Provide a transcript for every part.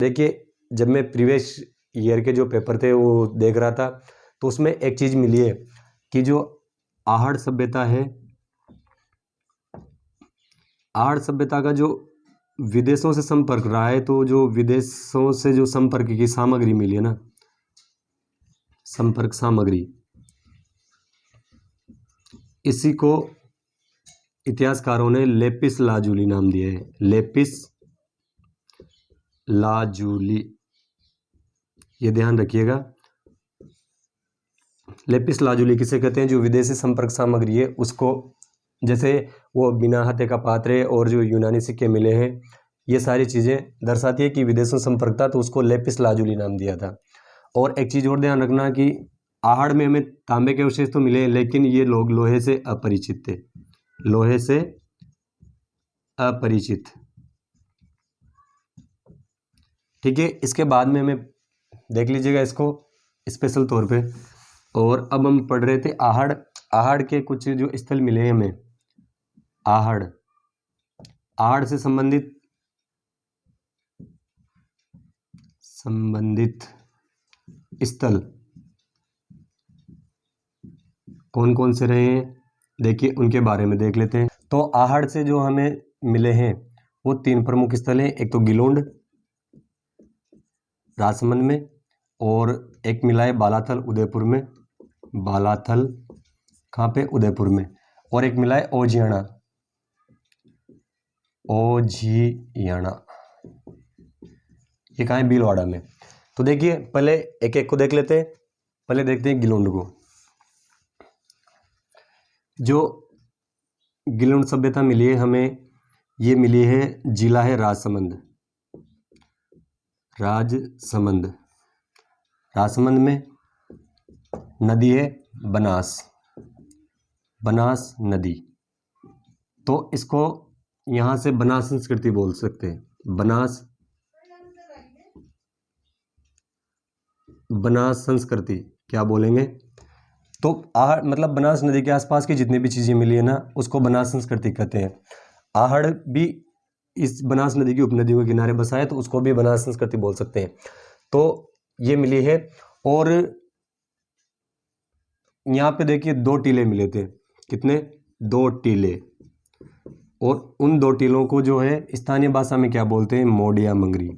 देखिए, जब मैं प्रीवियस ईयर के जो पेपर थे वो देख रहा था, तो उसमें एक चीज़ मिली है कि जो आहड़ सभ्यता है, आहड़ सभ्यता का जो विदेशों से संपर्क रहा है, तो जो विदेशों से जो संपर्क की सामग्री मिली है ना, संपर्क सामग्री, इसी को इतिहासकारों ने लेपिस लाजुली नाम दिया है। लेपिस लाजुली, ये ध्यान रखिएगा। लेपिस लाजुली किसे कहते हैं? जो विदेशी संपर्क सामग्री है उसको, जैसे वो बिना हत्थे का पात्र है और जो यूनानी सिक्के मिले हैं, ये सारी चीज़ें दर्शाती है कि विदेशों से संपर्क था, तो उसको लेपिस लाजुली नाम दिया था। और एक चीज़ और ध्यान रखना कि आहड़ में हमें तांबे के अवशेष तो मिले, लेकिन ये लोग लोहे से अपरिचित थे, लोहे से अपरिचित। ठीक है, इसके बाद में हमें देख लीजिएगा इसको स्पेशल तौर पे। और अब हम पढ़ रहे थे आहड़, आहड़ के कुछ जो स्थल मिले हैं हमें, आहड़, आहड़ से संबंधित स्थल कौन कौन से रहे हैं, देखिए उनके बारे में देख लेते हैं। तो आहड़ से जो हमें मिले हैं वो 3 प्रमुख स्थल हैं। एक तो गिलोंड राजसमंद में, और एक मिला है बालाथल उदयपुर में, बालाथल कहाँ पे? उदयपुर में। और एक मिला है ओजियाना, ओजियाना, ये कहाँ है? भीलवाड़ा में। तो देखिए पहले एक एक को देख लेते हैं। पहले देखते हैं गिलोंड को। जो गिलोंड सभ्यता मिली है हमें, ये मिली है, जिला है राजसमंद, राजसमंद, राजसमंद में। नदी है बनास, बनास नदी। तो इसको यहाँ से बनास संस्कृति बोल सकते हैं, बनास, बनास संस्कृति क्या बोलेंगे? तो आहड़ मतलब बनास नदी के आसपास की जितनी भी चीज़ें मिली है ना, उसको बनास संस्कृति कहते हैं। आहड़ भी इस बनास नदी की उपनदियों के किनारे बसा है, तो उसको भी बनास संस्कृति बोल सकते हैं। तो ये मिली है। और यहाँ पे देखिए 2 टीले मिले थे। कितने? 2 टीले। और उन 2 टीलों को जो है स्थानीय भाषा में क्या बोलते हैं? मोडिया मंगरी,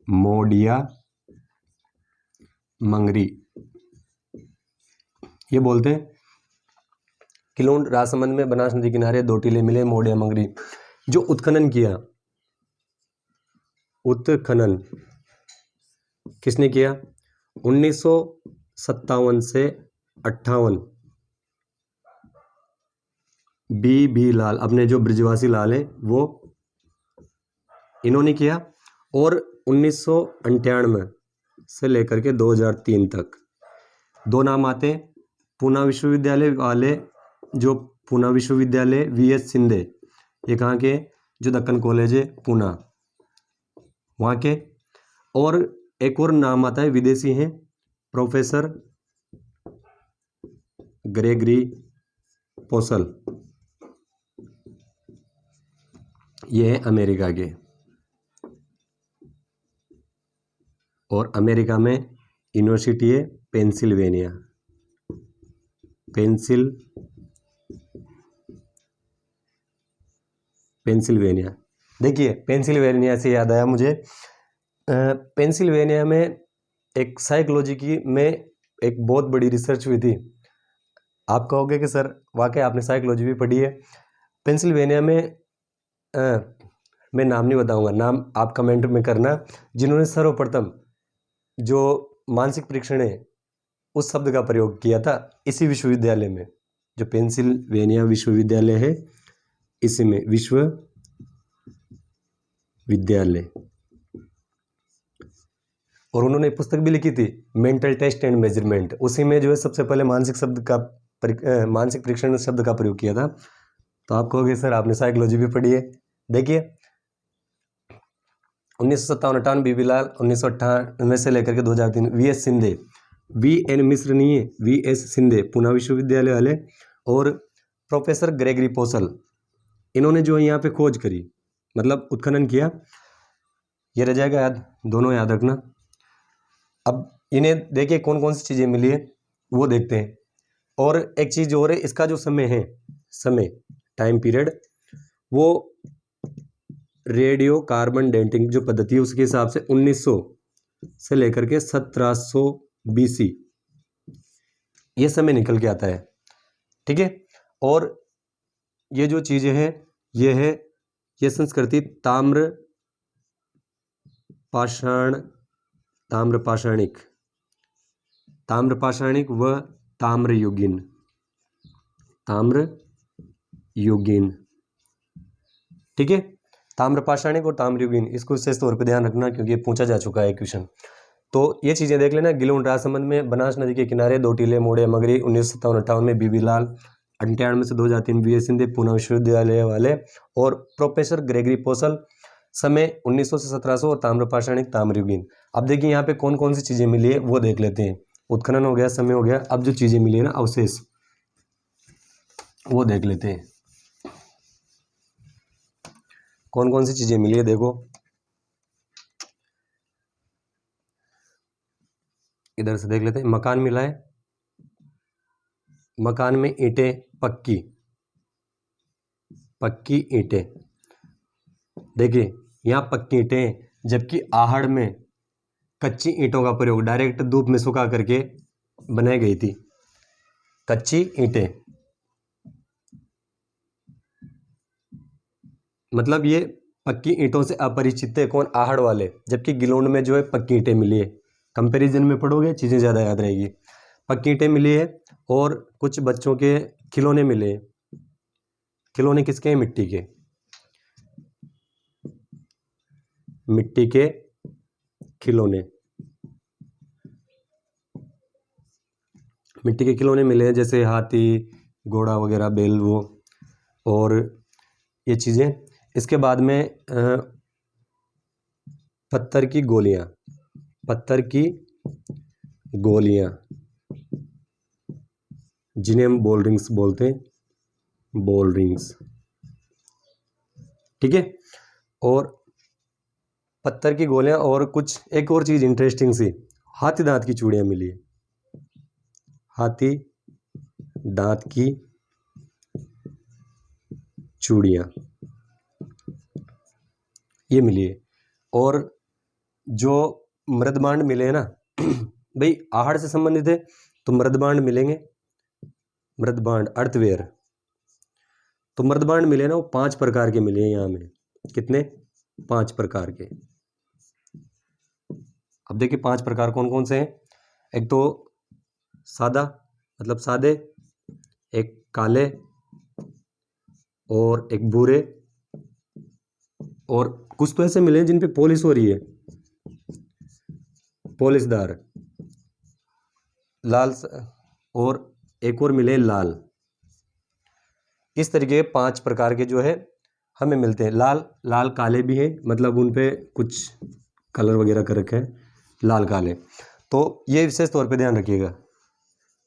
मोडिया मंगरी ये बोलते हैं। गिलोंड राजसमंद में बनास नदी किनारे 2 टीले मिले, मोडिया मंगरी। जो उत्खनन किया, उत्खनन किसने किया? 1957 से 58 बी लाल, अपने जो ब्रिजवासी लाल है वो इन्होंने किया। और 1998 से लेकर के 2003 तक 2 नाम आते हैं। पूना विश्वविद्यालय वाले, जो पूना विश्वविद्यालय वीएस सिंधे, ये कहाँ के? जो दक्कन कॉलेज है पूना, वहाँ के। और एक और नाम आता है, विदेशी हैं, प्रोफेसर ग्रेगरी पोसल, ये है अमेरिका के। और अमेरिका में यूनिवर्सिटी है पेंसिल्वेनिया, पेंसिल्वेनिया। देखिए पेंसिल्वेनिया से याद आया मुझे, पेंसिल्वेनिया में एक साइकोलॉजी की में एक बहुत बड़ी रिसर्च हुई थी। आप कहोगे कि सर वाकई आपने साइकोलॉजी भी पढ़ी है। पेंसिल्वेनिया में मैं नाम नहीं बताऊंगा, नाम आप कमेंट में करना, जिन्होंने सर्वप्रथम जो मानसिक परीक्षण है उस शब्द का प्रयोग किया था इसी विश्वविद्यालय में। जो पेंसिल्वेनिया विश्वविद्यालय है, इसी में विश्वविद्यालय। और उन्होंने पुस्तक भी लिखी थी, मेंटल टेस्ट एंड मेजरमेंट। उसी में जो है सबसे पहले मानसिक परीक्षण शब्द का प्रयोग किया था। तो आप कहोगे सर आपने साइकोलॉजी भी पढ़ी है। देखिए 1957-58 बीबी लाल, 1998 से लेकर के 2003 वीएस सिंधे, वीएन मिश्र नहीं है, वीएस सिंधे पूना विश्वविद्यालय वाले, और प्रोफेसर ग्रेगरी पोसल, इन्होंने जो है यहाँ पे खोज करी, मतलब उत्खनन किया। ये रह जाएगा याद, दोनों याद रखना। अब इन्हें देखिए कौन कौन सी चीज़ें मिली है वो देखते हैं। और एक चीज़ और है, इसका जो समय है, समय टाइम पीरियड, वो रेडियो कार्बन डेटिंग जो पद्धति है उसके हिसाब से 1900 से लेकर के 1700 BC ये समय निकल के आता है। ठीक है। और ये जो चीज़ें हैं ये है, ये संस्कृति ताम्र पाषाणिक व ताम्रयुगीन ठीक है। ताम्रपाषाणिक और ताम्रयुगीन, इसको विशेष तौर पे ध्यान रखना क्योंकि ये पूछा जा चुका है क्वेश्चन। तो ये चीज़ें देख लेना। गिलोन राजसमंद में बनास नदी के किनारे दो टीले मोड़े मगरी 1957-58 में बीबी लाल, 98 से 2003 BA सिंधे पूना विश्वविद्यालय वाले और प्रोफेसर ग्रेगरी पोसल, समय 1900 से 1700 और ताम्रपाषाणिक ताम्रयुगीन। अब देखिए यहाँ पे कौन कौन सी चीज़ें मिली है वो देख लेते हैं। उत्खनन हो गया, समय हो गया, अब जो चीज़ें मिली है ना अवशेष वो देख लेते हैं कौन कौन सी चीज़ें मिली है। देखो इधर से देख लेते हैं। मकान मिला है, मकान में ईंटें पक्की ईंटें, देखिए यहाँ पक्की ईंटें, जबकि आहड़ में कच्ची ईंटों का प्रयोग डायरेक्ट धूप में सुखा करके बनाई गई थी कच्ची ईंटें। मतलब ये पक्की ईंटों से अपरिचित है कौन, आहड़ वाले, जबकि गिलोंड में जो है पक्की ईंटें मिली है। कंपैरिजन में पढ़ोगे चीज़ें ज़्यादा याद रहेगी। पक्की ईंटें मिली है और कुछ बच्चों के खिलौने मिले हैं। खिलौने किसके हैं, मिट्टी के खिलौने, मिट्टी के खिलौने मिले हैं, जैसे हाथी, घोड़ा वगैरह, बैल वो और ये चीज़ें। इसके बाद में पत्थर की गोलियां जिन्हें हम बॉल रिंग्स बोलते हैं, बॉल रिंग्स। ठीक है। और पत्थर की गोलियां और कुछ एक और चीज़ इंटरेस्टिंग सी, हाथी दांत की चूड़ियां मिली है, हाथी दांत की चूड़ियां ये मिली है। और जो मृदबांड मिले हैं ना भाई आहड़ से संबंधित है तो मृदबांड मिलेंगे, मृदबांड अर्थवेयर। तो मृदबांड मिले ना वो 5 प्रकार के मिले हैं यहाँ में। कितने, 5 प्रकार के। अब देखिए 5 प्रकार कौन कौन से हैं। एक तो सादा मतलब सादे, एक काले और एक भूरे, और कुछ तो ऐसे मिले हैं जिन पे पॉलिश हो रही है, पॉलिशदार, लाल, और एक और मिले लाल। इस तरीके के 5 प्रकार के जो है हमें मिलते हैं। लाल काले भी हैं, मतलब उन पे कुछ कलर वगैरह कर रखे हैं, लाल काले। तो ये विशेष तौर पे ध्यान रखिएगा।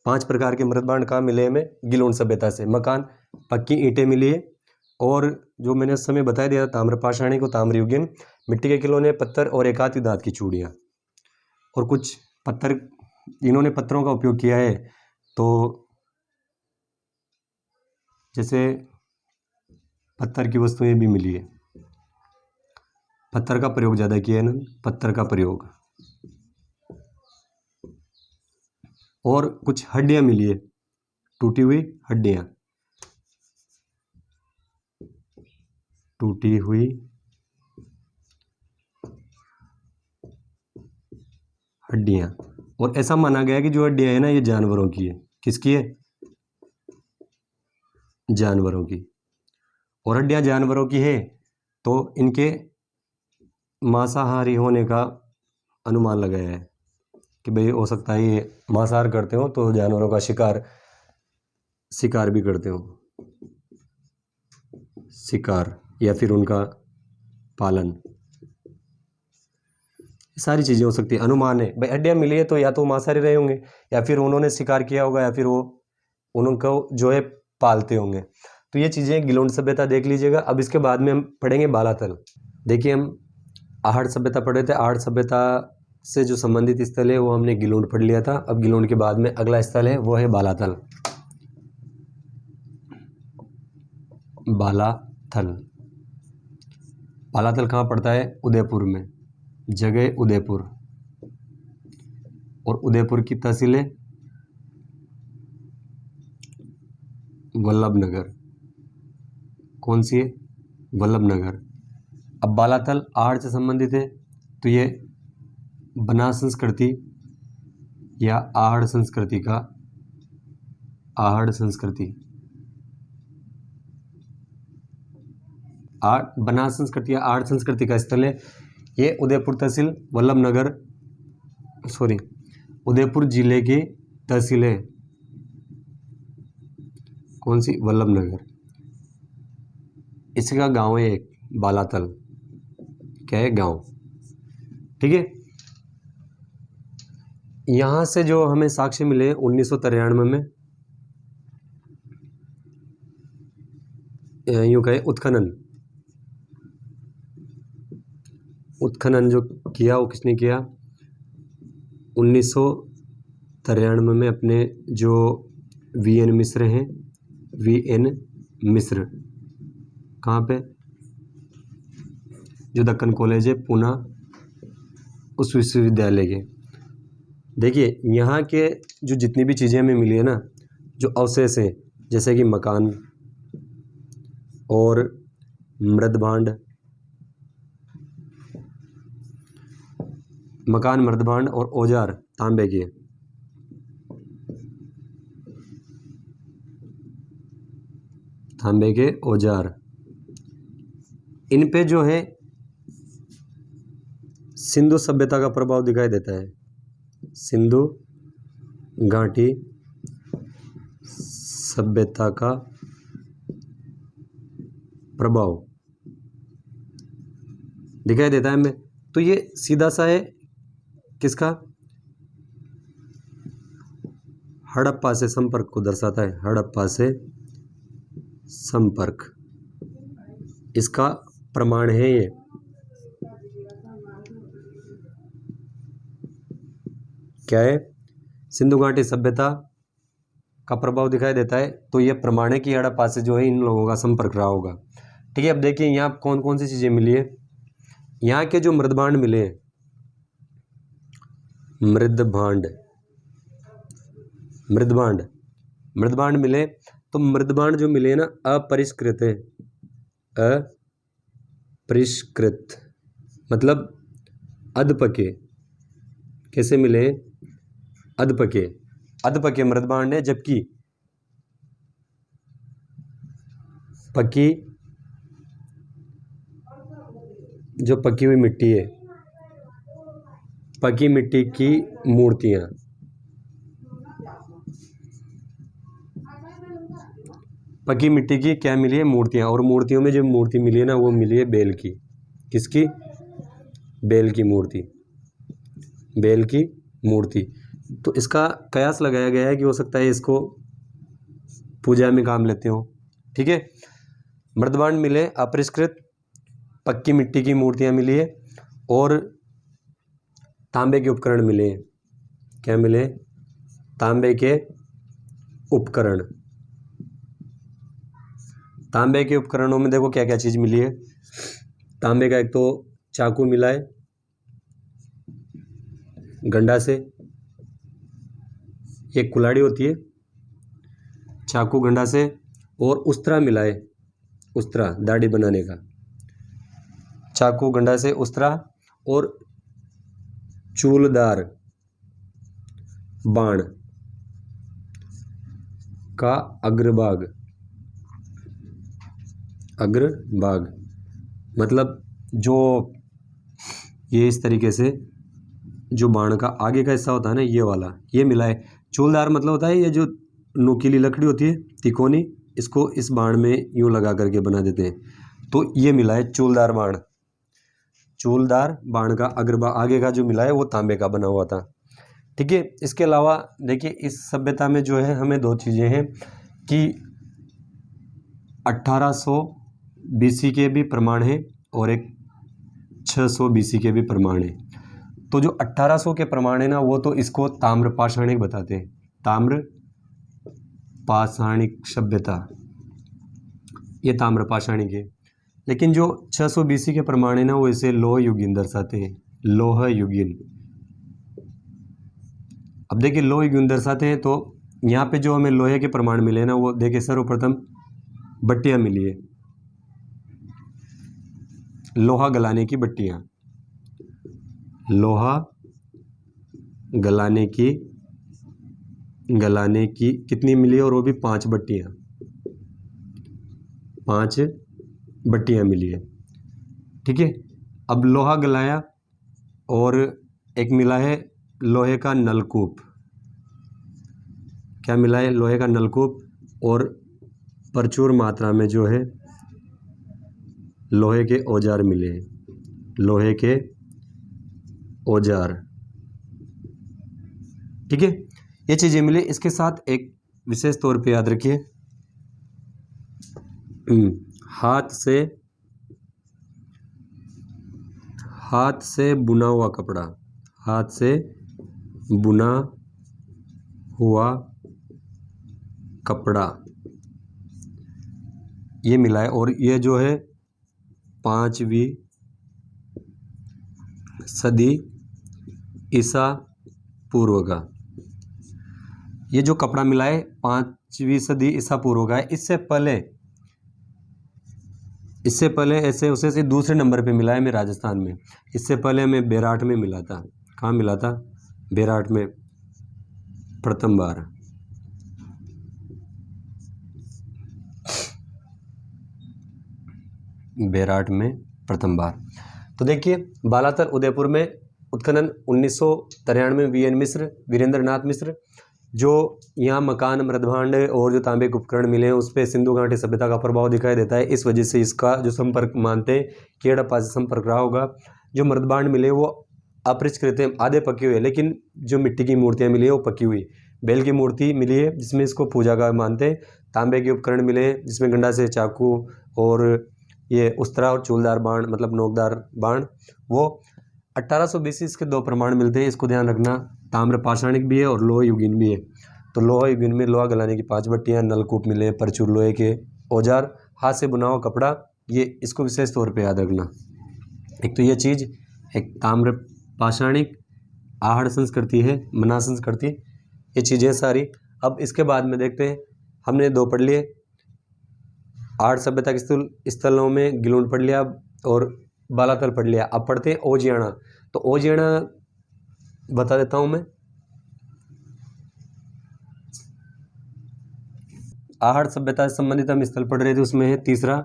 5 प्रकार के मृदबांड कहाँ मिले हमें, गिलोन सभ्यता से। मकान पक्की ईंटें मिली है, और जो मैंने उस समय बताया दिया ताम्रपाषाणिक को ताम्रयुगीन, मिट्टी के खिलौने, पत्थर और एक हाथी दांत की चूड़ियाँ। और कुछ पत्थर, इन्होंने पत्थरों का उपयोग किया है, तो जैसे पत्थर की वस्तुएं भी मिली है, पत्थर का प्रयोग ज़्यादा किया है ना, पत्थर का प्रयोग। और कुछ हड्डियां मिली है, टूटी हुई हड्डियां, टूटी हुई हड्डियां। और ऐसा माना गया कि जो हड्डियां है ना ये जानवरों की है। किसकी है, जानवरों की। और हड्डियां जानवरों की है तो इनके मांसाहारी होने का अनुमान लगाया है कि भाई हो सकता है ये मांसाहार करते हो तो जानवरों का शिकार भी करते हो, शिकार या फिर उनका पालन, सारी चीज़ें हो सकती है। अनुमान है भाई, हड्डियां मिली है तो या तो मांसाहारी रहे होंगे या फिर उन्होंने शिकार किया होगा या फिर वो उनको जो है पालते होंगे। तो ये चीज़ें गिलोंड सभ्यता देख लीजिएगा। अब इसके बाद में हम पढ़ेंगे बालातल। देखिए हम आहड़ सभ्यता पढ़े थे। आहड़ सभ्यता से जो संबंधित स्थल है वो हमने गिलोंड पढ़ लिया था। अब गिलोंड के बाद में अगला स्थल है वो है बालाथल। बालाथल, बालाथल कहाँ पड़ता है? उदयपुर में, जगह उदयपुर, और उदयपुर की तहसील है वल्लभनगर। कौन सी है? वल्लभनगर। अब बालाथल आहड़ से संबंधित है तो ये बनास संस्कृति या आहड़ संस्कृति का, आहड़ संस्कृति, बनास संस्कृति या आहड़ संस्कृति का स्थल है। ये उदयपुर तहसील वल्लभनगर, सॉरी, उदयपुर जिले की तहसील है। कौन सी? वल्लभनगर। इसका गांव है एक बालाथल। क्या है? गांव। ठीक है। यहां से जो हमें साक्ष्य मिले 1993 में, यूं कहे उत्खनन, उत्खनन जो किया वो किसने किया? 1993 में अपने जो वीएन मिश्र हैं, वीएन मिश्र, कहाँ पे? जो दक्कन कॉलेज है पूना, उस विश्वविद्यालय के। देखिए यहाँ के जो जितनी भी चीज़ें हमें मिली है ना, जो अवशेष हैं, जैसे कि मकान और मृदभांड, मकान, मृदभांड और औजार तांबे के, तांबे के औजार, इन पे जो है सिंधु सभ्यता का प्रभाव दिखाई देता है। सिंधु घाटी सभ्यता का प्रभाव दिखाई देता है हमें। तो ये सीधा सा है किसका? हड़प्पा से संपर्क को दर्शाता है। हड़प्पा से संपर्क, इसका प्रमाण है ये। क्या है? सिंधु घाटी सभ्यता का प्रभाव दिखाई देता है, तो ये प्रमाण है कि हड़प्पा से जो है इन लोगों का संपर्क रहा होगा। ठीक है। अब देखिए यहाँ कौन कौन सी चीज़ें मिली है। यहाँ के जो मृदभांड मिले हैं, मृदभांड, मृदभांड, मृदभांड मिले, तो मृदभांड जो मिले ना अपरिष्कृत है। अपरिष्कृत मतलब अधपके। कैसे मिले? अधपके, अधपके मृदभांड है, जबकि पकी, जो पकी हुई मिट्टी है, पकी मिट्टी की मूर्तियां, पकी मिट्टी की क्या मिली है? मूर्तियां। और मूर्तियों में जो मूर्ति मिली है ना, वो मिली है बेल की। किसकी? बेल की मूर्ति, बेल की मूर्ति। तो इसका कयास लगाया गया है कि हो सकता है इसको पूजा में काम लेते हो। ठीक है। मृदभांड मिले अपरिष्कृत, पक्की मिट्टी की मूर्तियां मिली है, और तांबे के उपकरण मिले हैं। क्या मिले? तांबे के उपकरण। तांबे के उपकरणों में देखो क्या क्या चीज़ मिली है। तांबे का एक तो चाकू मिला है गंडा से, एक कुल्हाड़ी होती है, चाकू गंडा से, और उस्तरा मिला है, उस्तरा दाढ़ी बनाने का, चाकू गंडा से उस्तरा, और चूलदार बाण का अग्रभाग, अग्रभाग मतलब जो ये इस तरीके से जो बाण का आगे का हिस्सा होता है ना, ये वाला, ये मिला है। चूलदार मतलब होता है ये जो नुकीली लकड़ी होती है तिकोनी, इसको इस बाण में यूं लगा करके बना देते हैं, तो ये मिला है चूलदार बाण। चूलदार बाण का अग्रभाग आगे का जो मिला है वो तांबे का बना हुआ था। ठीक है। इसके अलावा देखिए इस सभ्यता में जो है हमें दो चीज़ें हैं कि 1800 BC के भी प्रमाण है, और एक 600 BC के भी प्रमाण है। तो जो 1800 के प्रमाण है ना, वो तो इसको ताम्र पाषाणिक बताते हैं, ताम्र पाषाणिक सभ्यता, ये ताम्र पाषाणिक है। लेकिन जो 600 BC के प्रमाण है ना, वो इसे लोह युगीन दर्शाते हैं, लोह युगीन। अब देखिए लोह युगीन दर्शाते हैं, तो यहाँ पे जो हमें लोहे के प्रमाण मिले ना, वो देखिए सर्वप्रथम भट्टियाँ मिली है, लोहा गलाने की भट्टियाँ, लोहा गलाने की कितनी मिली है, और वो भी 5 भट्टियाँ, 5 भट्टियाँ मिली है। ठीक है, अब लोहा गलाया, और एक मिला है लोहे का नलकूप, क्या मिला है, लोहे का नलकूप, और प्रचुर मात्रा में जो है लोहे के औजार मिले हैं, लोहे के औजार। ठीक है, ये चीज़ें मिली। इसके साथ एक विशेष तौर पे याद रखिए, हाथ से बुना हुआ कपड़ा, हाथ से बुना हुआ कपड़ा ये मिला है, और ये जो है 5वीं सदी ईसा पूर्व का, ये जो कपड़ा मिला है 5वीं सदी ईसा पूर्व का है। इससे पहले ऐसे उसे से दूसरे नंबर पे मिला है हमें राजस्थान में। इससे पहले हमें बेराट में मिला था। कहाँ मिला था? बेराट में प्रथम बार। बेराट में प्रथम बार। तो देखिए बालातर उदयपुर में उत्खनन 1993 में वीरेंद्र नाथ मिश्र, जो यहाँ मकान मृदभांड और जो तांबे के उपकरण मिले हैं उस पर सिंधु घाटी सभ्यता का प्रभाव दिखाई देता है। इस वजह से इसका जो संपर्क मानते हैं कि हड़प्पा से संपर्क रहा होगा। जो मृदभांड मिले वो अपरिष्कृत हैं, आधे पके हुए, लेकिन जो मिट्टी की मूर्तियाँ मिली है वो पकी हुई। बैल की मूर्ति मिली है जिसमें इसको पूजा का मानते हैं। तांबे के उपकरण मिले हैं जिसमें गंडा से चाकू और ये उस्तरा और चूलदार बाण मतलब नोकदार बाण। वो 1820 इसके 2 प्रमाण मिलते हैं, इसको ध्यान रखना। ताम्र पाषाणिक भी है और लोह युगीन भी है। तो लोह युगीन में लोहा गलाने की 5 भट्टियाँ, नलकूप मिले हैं, प्रचुर लोहे के औजार, हाथ से बुना हुआ कपड़ा, ये इसको विशेष तौर पे याद रखना। एक तो ये चीज़, एक ताम्र पाषाणिक, आहड़ संस्कृति है, मना संस्कृति, ये चीज़ें सारी। अब इसके बाद में देखते हैं, हमने 2 पढ़ लिए, आहड़ सभ्यता के स्थलों में गिलुंड पढ़ लिया और बालातल पढ़ लिया। अब पढ़ते हैं ओजियाना। तो ओजियाना बता देता हूँ मैं। आहड़ सभ्यता से संबंधित हम स्थल पढ़ रहे थे, उसमें है तीसरा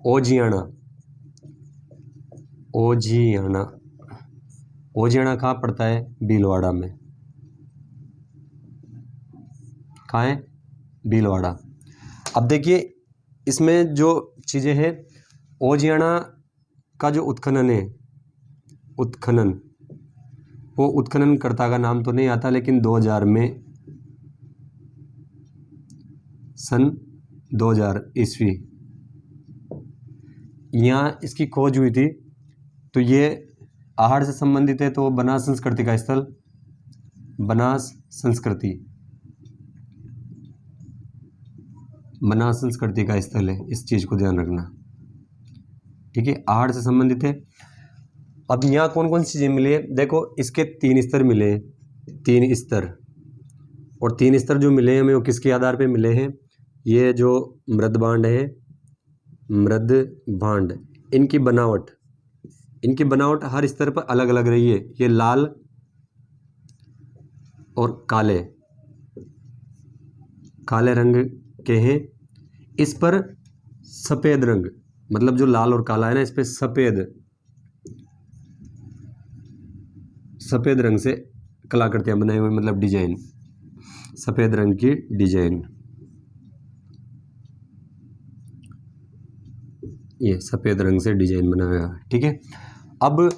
ओजियाना। ओजियाना, ओजियाना कहाँ पड़ता है? भीलवाड़ा में। कहाँ है? भीलवाड़ा। अब देखिए इसमें जो चीज़ें हैं, ओजियाना का जो उत्खनन है, उत्खनन, वो उत्खननकर्ता का नाम तो नहीं आता, लेकिन 2000 में, सन 2000 ईस्वी यहाँ इसकी खोज हुई थी। तो ये आहड़ से संबंधित है, तो बनास संस्कृति का स्थल, बनास संस्कृति, बनास संस्कृति का स्थल है, इस चीज़ को ध्यान रखना। ठीक है, आहड़ से संबंधित है। अब यहाँ कौन कौन सी चीज़ें मिली है? देखो इसके 3 स्तर मिले हैं, 3 स्तर। और 3 स्तर जो मिले हैं हमें वो किसके आधार पे मिले हैं? ये जो मृदभांड है, मृदभांड, इनकी बनावट हर स्तर पर अलग अलग रही है। ये लाल और काले रंग के हैं। इस पर सफ़ेद रंग, मतलब जो लाल और काला है ना, इस पर सफ़ेद रंग से कलाकृतियाँ बनाई हुई, मतलब डिजाइन, सफ़ेद रंग की डिजाइन, ये सफ़ेद रंग से डिजाइन बनाया हुआ है। ठीक है, अब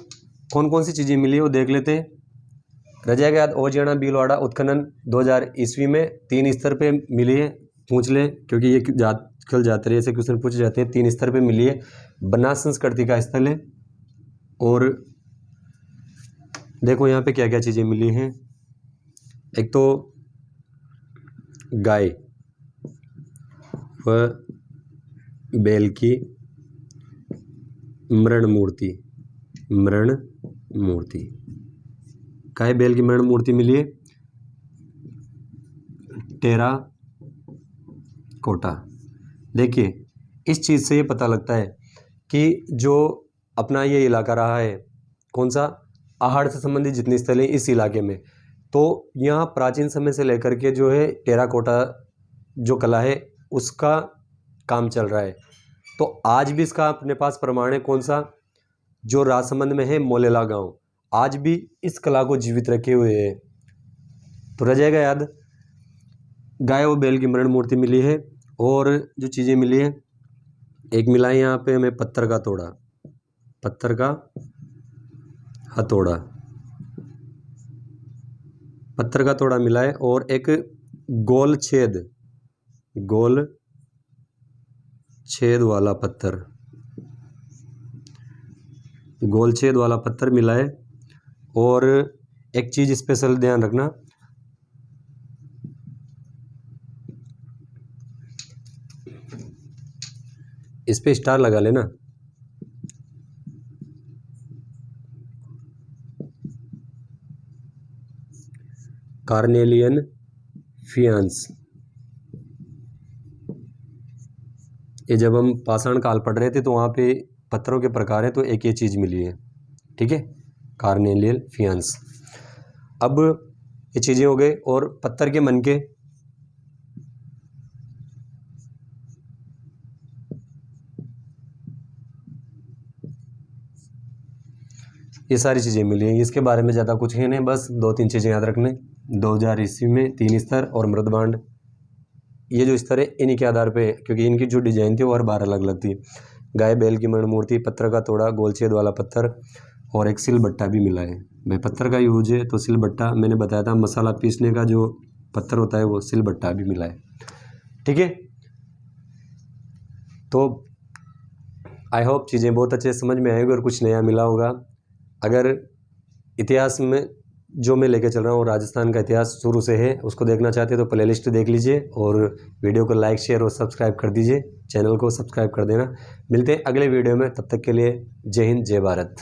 कौन कौन सी चीज़ें मिली वो देख लेते हैं। रजा के बाद ओजियाना भीलवाड़ा उत्खनन 2000 ईस्वी में 3 स्तर पे मिली है। पूछ ले, क्योंकि ये आजकल जाते रहे ऐसे क्वेश्चन पूछे जाते हैं। 3 स्तर पे मिली है। बनास संस्कृति का स्थल है और देखो यहाँ पे क्या क्या चीज़ें मिली हैं। एक तो गाय व बैल की मृण मूर्ति, गाय बैल की मृण मूर्ति मिली है। टेराकोटा। देखिए इस चीज़ से ये पता लगता है कि जो अपना ये इलाका रहा है, कौन सा, आहड़ से संबंधित जितनी स्थलें इस इलाके में, तो यहाँ प्राचीन समय से लेकर के जो है टेराकोटा जो कला है उसका काम चल रहा है। तो आज भी इसका अपने पास प्रमाण है, कौन सा, जो राजसमंद में है मोलेला गांव, आज भी इस कला को जीवित रखे हुए है। तो रह जाएगा याद। गाय और बैल की मृण मूर्ति मिली है। और जो चीज़ें मिली है, एक मिला है यहाँ पे हमें पत्थर का हथौड़ा मिला है। और एक गोल छेद वाला पत्थर मिला है। और एक चीज़ स्पेशल ध्यान रखना, इस पे स्टार लगा लेना। कार्नेलियन फियांस, ये जब हम पाषाण काल पढ़ रहे थे तो वहाँ पे पत्थरों के प्रकार है, तो एक ये चीज़ मिली है, ठीक है, कार्नेलियन फियांस। अब ये चीज़ें हो गई। और पत्थर के मनके, ये सारी चीज़ें मिली हैं। इसके बारे में ज़्यादा कुछ है नहीं, बस 2-3 चीज़ें याद रखने। 2000 ईस्वी में 3 स्तर और मृदबांड, ये जो स्तर है इन्हीं के आधार पे, क्योंकि इनकी जो डिजाइन थी वो हर बार अलग अलग थी। गाय बैल की मृण मूर्ति, पत्थर का तोड़ा, गोलछेद वाला पत्थर, और एक सिलबट्टा भी मिला है। भाई पत्थर का यूज है तो सिलबट्टा, मैंने बताया था मसाला पीसने का जो पत्थर होता है वो सिलबट्टा भी मिला है, ठीक है। तो आई होप चीज़ें बहुत अच्छे समझ में आएगी और कुछ नया मिला होगा। अगर इतिहास में जो मैं लेके चल रहा हूँ राजस्थान का इतिहास शुरू से है, उसको देखना चाहते हैं तो प्लेलिस्ट देख लीजिए और वीडियो को लाइक शेयर और सब्सक्राइब कर दीजिए, चैनल को सब्सक्राइब कर देना। मिलते हैं अगले वीडियो में, तब तक के लिए जय हिंद जय भारत।